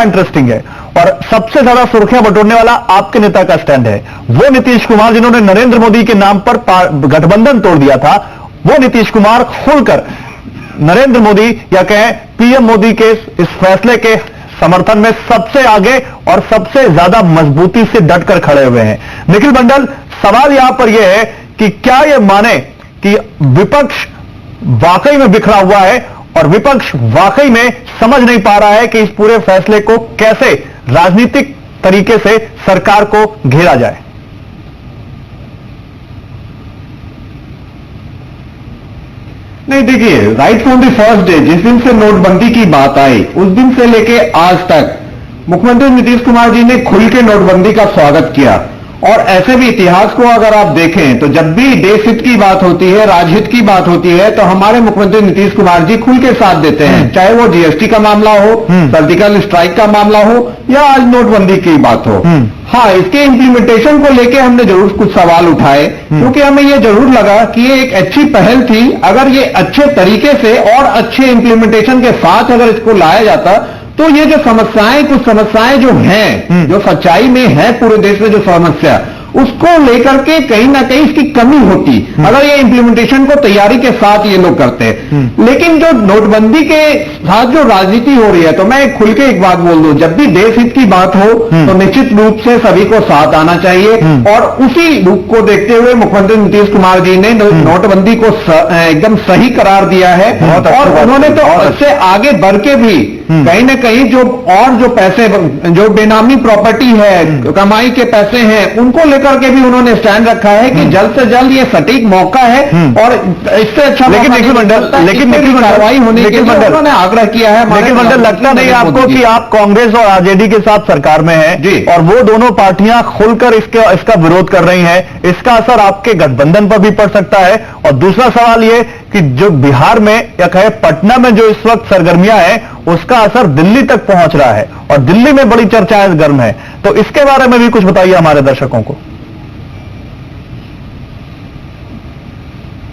Interesting है और सबसे ज्यादा सुर्खियां बटोरने वाला आपके नेता का स्टैंड है। वो नीतीश कुमार जिन्होंने नरेंद्र मोदी के नाम पर गठबंधन तोड़ दिया था, वो नीतीश कुमार खुलकर नरेंद्र मोदी या कहें पीएम मोदी के इस फैसले के समर्थन में सबसे आगे और सबसे ज्यादा मजबूती से डटकर खड़े हुए हैं। निखिल मंडल, सवाल यहां पर यह है कि क्या यह माने कि विपक्ष वाकई में बिखरा हुआ है और विपक्ष वाकई में समझ नहीं पा रहा है कि इस पूरे फैसले को कैसे राजनीतिक तरीके से सरकार को घेरा जाए। नहीं, देखिए, right from the first day, जिस दिन से नोटबंदी की बात आई उस दिन से लेके आज तक मुख्यमंत्री नीतीश कुमार जी ने खुल के नोटबंदी का स्वागत किया। और ऐसे भी इतिहास को अगर आप देखें तो जब भी देश हित की बात होती है, राजहित की बात होती है, तो हमारे मुख्यमंत्री नीतीश कुमार जी खुल के साथ देते हैं, चाहे वो जीएसटी का मामला हो, सर्जिकल स्ट्राइक का मामला हो या आज नोटबंदी की बात हो। हाँ, इसके इम्प्लीमेंटेशन को लेके हमने जरूर कुछ सवाल उठाए, क्योंकि हमें ये जरूर लगा कि ये एक अच्छी पहल थी। अगर ये अच्छे तरीके से और अच्छे इम्प्लीमेंटेशन के साथ अगर इसको लाया जाता तो ये जो समस्याएं, कुछ समस्याएं जो हैं, जो सच्चाई में है पूरे देश में जो समस्या, उसको लेकर के कहीं ना कहीं इसकी कमी होती अगर ये इम्प्लीमेंटेशन को तैयारी के साथ ये लोग करते। लेकिन जो नोटबंदी के साथ जो राजनीति हो रही है, तो मैं खुल के एक बात बोल दूं, जब भी देश हित की बात हो तो निश्चित रूप से सभी को साथ आना चाहिए। और उसी रूप को देखते हुए मुख्यमंत्री नीतीश कुमार जी ने नोटबंदी को एकदम सही करार दिया है। और उन्होंने तो उससे आगे बढ़ के भी कहीं ना कहीं जो पैसे, जो बेनामी प्रॉपर्टी है, कमाई के पैसे हैं, उनको लेकर के भी उन्होंने स्टैंड रखा है कि जल्द से जल्द ये सटीक मौका है और इससे अच्छा लेकिन निखिल मंडल कार्रवाई होने के लिए उन्होंने आग्रह किया है। निखिल मंडल, लगता नहीं आपको कि आप कांग्रेस और आरजेडी के साथ सरकार में हैं और वो दोनों पार्टियां खुलकर इसका विरोध कर रही हैं, इसका असर आपके गठबंधन पर भी पड़ सकता है? और दूसरा सवाल ये कि जो बिहार में या कहे पटना में जो इस वक्त सरगर्मियां हैं, उसका असर दिल्ली तक पहुंच रहा है और दिल्ली में बड़ी चर्चाएं गर्म है, तो इसके बारे में भी कुछ बताइए हमारे दर्शकों को।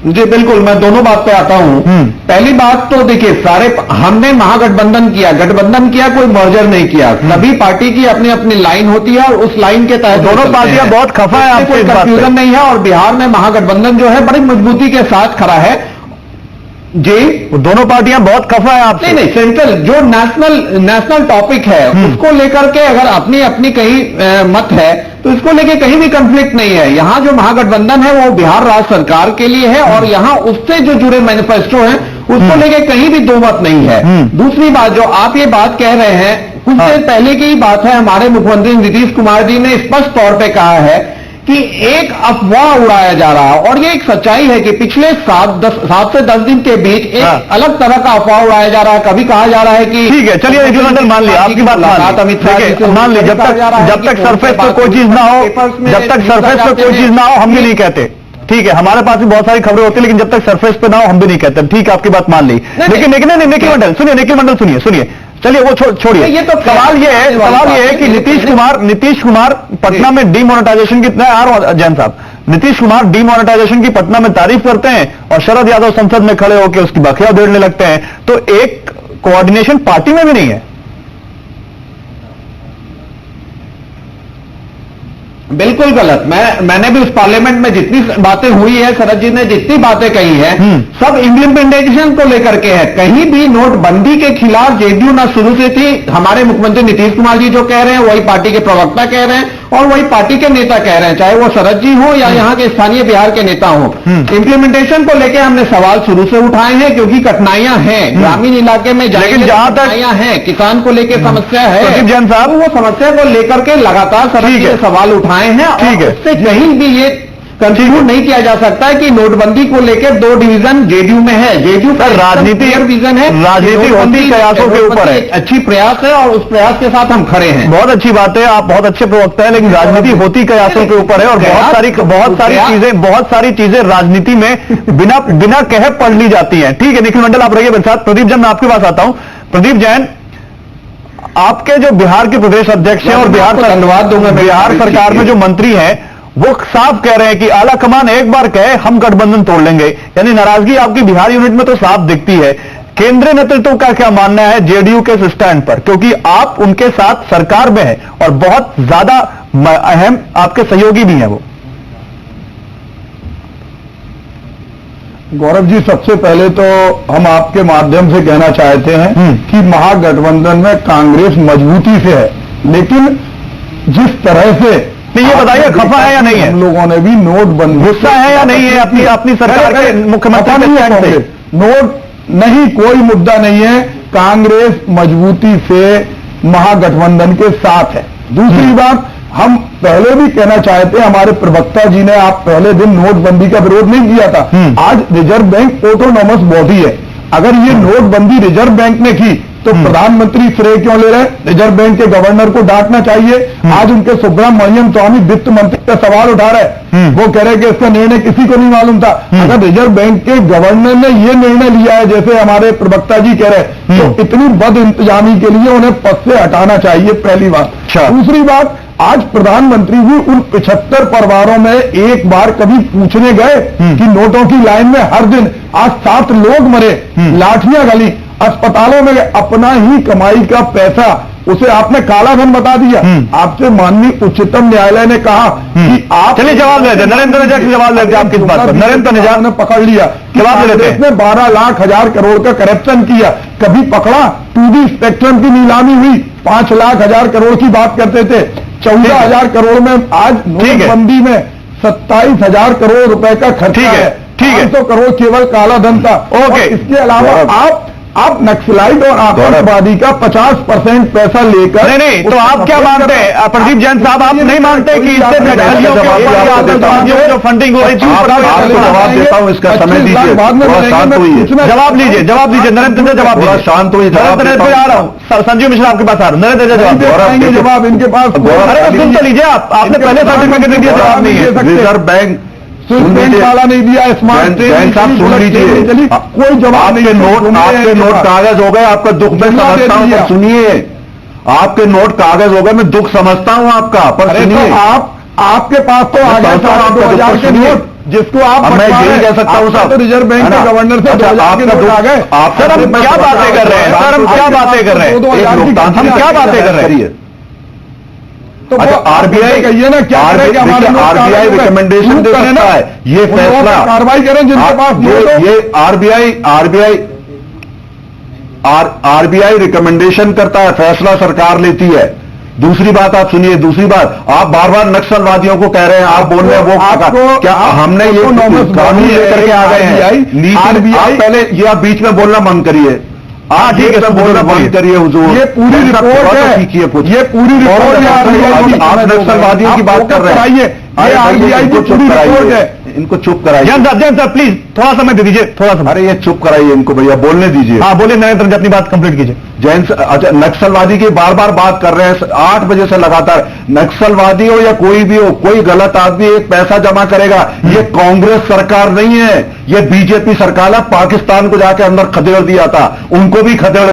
जी बिल्कुल, मैं दोनों बात पे आता हूं। पहली बात तो देखिए, हमने महागठबंधन किया, कोई मर्जर नहीं किया। सभी पार्टी की अपनी अपनी लाइन होती है और उस लाइन के तहत दोनों पार्टियां बहुत खफा है, आपको कोई कंफ्यूजन नहीं है। और बिहार में महागठबंधन जो है बड़ी मजबूती के साथ खड़ा है। जी, दोनों पार्टियां बहुत खफा है आपसे। नहीं, सेंट्रल जो नेशनल टॉपिक है उसको लेकर के अगर अपनी अपनी कहीं मत है तो इसको लेके कहीं भी कंफ्लिक्ट नहीं है। यहाँ जो महागठबंधन है वो बिहार राज्य सरकार के लिए है और यहाँ उससे जो जुड़े मैनिफेस्टो हैं उसको लेके कहीं भी दो मत नहीं है। दूसरी बात, जो आप ये बात कह रहे हैं, कुछ देर पहले की ही बात है, हमारे मुख्यमंत्री नीतीश कुमार जी ने स्पष्ट तौर पर कहा है कि एक अफवाह उड़ाया जा रहा है। और ये एक सच्चाई है कि पिछले 7 से 10 दिन के बीच एक अलग तरह का अफवाह उड़ाया जा रहा है। कभी कहा जा रहा है कि ठीक है, चलिए निखिल मंडल, मान लिया आपकी बात, मान ली जब तक सरफेस पे कोई चीज ना हो, जब तक सरफेस पे कोई चीज ना हो हम भी नहीं कहते। ठीक है, हमारे पास भी बहुत सारी खबरें होती है, लेकिन जब तक सरफेस पे ना हो हम भी नहीं कहते। ठीक है, आपकी बात मान ली। लेकिन निखिल मंडल सुनिए, चलिए वो छोड़िए। ये तो सवाल ये है कि नीतीश कुमार पटना में डीमोनेटाइजेशन कितना है? आर जैन साहब, नीतीश कुमार डीमोनेटाइजेशन की पटना में तारीफ करते हैं और शरद यादव संसद में खड़े होकर उसकी बखिया उधेड़ने लगते हैं, तो एक कोऑर्डिनेशन पार्टी में भी नहीं है। बिल्कुल गलत। मैंने भी उस पार्लियामेंट में जितनी बातें हुई है, शरद जी ने जितनी बातें कही है, सब इम्प्लीमेंटेशन को लेकर के है। कहीं भी नोटबंदी के खिलाफ जेडीयू ना शुरू से थी। हमारे मुख्यमंत्री नीतीश कुमार जी जो कह रहे हैं वही पार्टी के प्रवक्ता कह रहे हैं और वही पार्टी के नेता कह रहे हैं, चाहे वो शरद जी हो या यहाँ के स्थानीय बिहार के नेता हो। इम्प्लीमेंटेशन को लेकर हमने सवाल शुरू से उठाए हैं, क्योंकि कठिनाइयां हैं ग्रामीण इलाके में, लेकिन जहां तक कठिनाइयां हैं, किसान को लेकर समस्या है, प्रदीप जैन साहब वो समस्या को लेकर के लगातार शरद जी ने सवाल उठाए हैं। ठीक है, उससे कहीं भी ये कंक्लूड नहीं किया जा सकता है कि नोटबंदी को लेकर 2 डिवीजन जेडीयू में है। जेडीयू का राजनीति विजन है, राजनीति होती कयासों के ऊपर है, अच्छी प्रयास है और उस प्रयास के साथ हम खड़े हैं। बहुत अच्छी बात है, आप बहुत अच्छे प्रवक्ता हैं, लेकिन राजनीति होती कयासों के ऊपर है और बहुत सारी चीजें राजनीति में बिना कहे पढ़ ली जाती हैं। ठीक है, निखिल मंडल आप रहिए मेरे साथ। प्रदीप जैन, मैं आपके पास आता हूं। प्रदीप जैन, आपके जो बिहार के प्रदेश अध्यक्ष हैं और धन्यवाद दूंगा, बिहार सरकार में जो मंत्री हैं वो साफ कह रहे हैं कि आला कमान एक बार कहे हम गठबंधन तोड़ लेंगे, यानी नाराजगी आपकी बिहार यूनिट में तो साफ दिखती है। केंद्रीय नेतृत्व का क्या मानना है जेडीयू के इस स्टैंड पर, क्योंकि आप उनके साथ सरकार में हैं और बहुत ज्यादा अहम आपके सहयोगी भी हैं वो। गौरव जी, सबसे पहले तो हम आपके माध्यम से कहना चाहते हैं कि महागठबंधन में कांग्रेस मजबूती से है, लेकिन जिस तरह से नहीं, ये बताइए खफा है या नहीं है? हम लोगों ने भी नोटबंदी, गुस्सा है या नहीं है अपनी अपनी सरकार के मुख्यमंत्री के स्टैंड से? नोट नहीं, कोई मुद्दा नहीं है। कांग्रेस मजबूती से महागठबंधन के साथ है। दूसरी बात, हम पहले भी कहना चाहते हैं, हमारे प्रवक्ता जी ने आप पहले दिन नोटबंदी का विरोध नहीं किया था। आज रिजर्व बैंक ऑटोनॉमस बॉडी है। अगर ये नोटबंदी रिजर्व बैंक ने की तो प्रधानमंत्री श्रेय क्यों ले रहे हैं? रिजर्व बैंक के गवर्नर को डांटना चाहिए। आज उनके सुब्रमण्यम स्वामी वित्त मंत्री का सवाल उठा रहे हैं, वो कह रहे हैं कि इसका निर्णय किसी को नहीं मालूम था। अगर रिजर्व बैंक के गवर्नर ने ये निर्णय लिया है, जैसे हमारे प्रवक्ता जी कह रहे हैं, तो इतनी बद इंतजामी के लिए उन्हें पद से हटाना चाहिए, पहली बात। दूसरी बात, आज प्रधानमंत्री भी उन 75 परिवारों में एक बार कभी पूछने गए कि नोटों की लाइन में हर दिन आज 7 लोग मरे, लाठियां गली, अस्पतालों में अपना ही कमाई का पैसा उसे आपने काला धन बता दिया। आपसे माननीय उच्चतम न्यायालय ने कहा कि आप, चलिए जवाब लेते, नरेंद्र निजात जवाब लेते आप किस बात पर? नरेंद्र निजात ने पकड़ लिया, जवाब लेते हैं। इसने 12 लाख हजार करोड़ का करप्शन किया, कभी पकड़ा? 2D स्पेक्ट्रम की नीलामी हुई, 5 लाख हजार करोड़ की बात करते थे, 14,000 करोड़ में आज नोटबंदी में 27,000 करोड़ रुपए का खर्चा है। 500 करोड़ केवल काला धन था। ओके, इसके अलावा आप नक्सलाइट और आतंकवादी का 50% पैसा लेकर, नहीं, तो आप क्या मानते हैं प्रदीप जैन साहब? आप नहीं मानते कि इससे नक्सलियों के ऊपर आतंकवादियों की जो फंडिंग हो रही थी? आपको जवाब देता हूं, इसका समय दीजिए, शांत हुई, जवाब लीजिए, जवाब दीजिए नरेंद्र, जवाब दीजिए, शांत हुई। नरेंद्र आ रहा हूं, संजीव मिश्रा आपके पास आ रहा हूं। नरेंद्र जवाब इनके पास, अरे सुन तो लीजिए, आपने पहले सर्टिफिकेट नहीं दिया, जवाब नहीं है। रिजर्व बैंक वाला नहीं दिया, स्मार्ट बैंक साहब सुन लीजिए, कोई जवाब नहीं। आपके नोट कागज हो गए, आपका दुख मैं समझता हूं, पर सुनिए, आपके नोट कागज हो गए, मैं दुख समझता हूं आपका, पर सुनिए, आपके पास तो आ गए 2,000 के नोट, जिसको आप, मैं यही कह सकता हूं साहब, रिजर्व बैंक के गवर्नर से 2,000 के नोट आ गए। सर हम क्या बातें कर रहे हैं? सर हम क्या बातें कर रहे हैं? हम क्या बातें कर रहे हैं? तो आरबीआई कहिए ना, क्या करेगा? आरबीआई रिकमेंडेशन दे सकता है, ये फैसला कार्रवाई करें जिनके पास ये आरबीआई रिकमेंडेशन करता है, फैसला सरकार लेती है। दूसरी बात आप सुनिए, दूसरी बात, आप बार बार नक्सलवादियों को कह रहे हैं, आप बोल रहे हैं वो क्या हमने ये कानून लेकर के आ गए हैं, नीति? आप पहले ये आप बीच में बोलना बंद करिए, ठीक है, बोलना बंद करिए हुजूर। ये पूरी रिपोर्ट है, ये पूरी रिपोर्ट, आप नक्सलवादियों की बात कर रहे हैं, ये आरबीआई की पूरी रिपोर्ट है। इनको चुप कराइए। जैन साहब प्लीज थोड़ा समय दे दीजिए, थोड़ा सा। अरे ये चुप कराइए इनको भैया, बोलने दीजिए। हाँ बोलिए नरेंद्र जी, अपनी बात कंप्लीट कीजिए। जैन, अच्छा, नक्सलवादी की बार बार बात कर रहे हैं, 8 बजे से लगातार। नक्सलवादी हो या कोई भी हो, कोई गलत आदमी एक पैसा जमा करेगा, ये कांग्रेस सरकार नहीं है, ये बीजेपी सरकार है। पाकिस्तान को जाके अंदर खदेड़ दिया था, उनको भी खदेड़